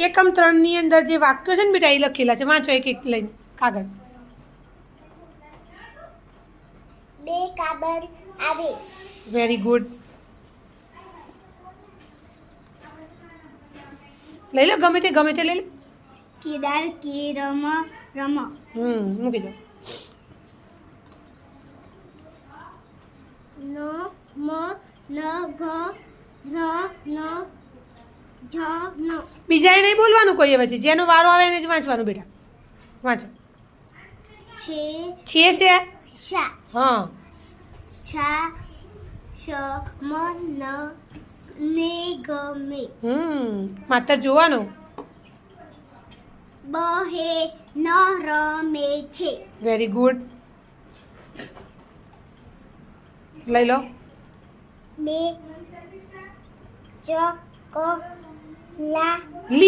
એકમ 3 ની અંદર જે વાક્યો છે ને બેટા એ લખેલા છે, વાંચો એક એક લઈને કાગળ. બે કાબર આવે. Very good. લઈ લો ગમે તે લઈ લો. કેદાર કે રમ મૂકી દો. ન મ ન ઘ ર ન જ ન બીજાએ નહીં બોલવાનું કોઈ હવે, જેનો વારો આવે એને જ વાંચવાનું બેટા. વાંચો. છે છે છા હા. છા શ મ ન ને ગ મે માત્ર જોવાનું. બ હે ન રમે છે. Very good. લઈ લો. બે ચ ક લા લી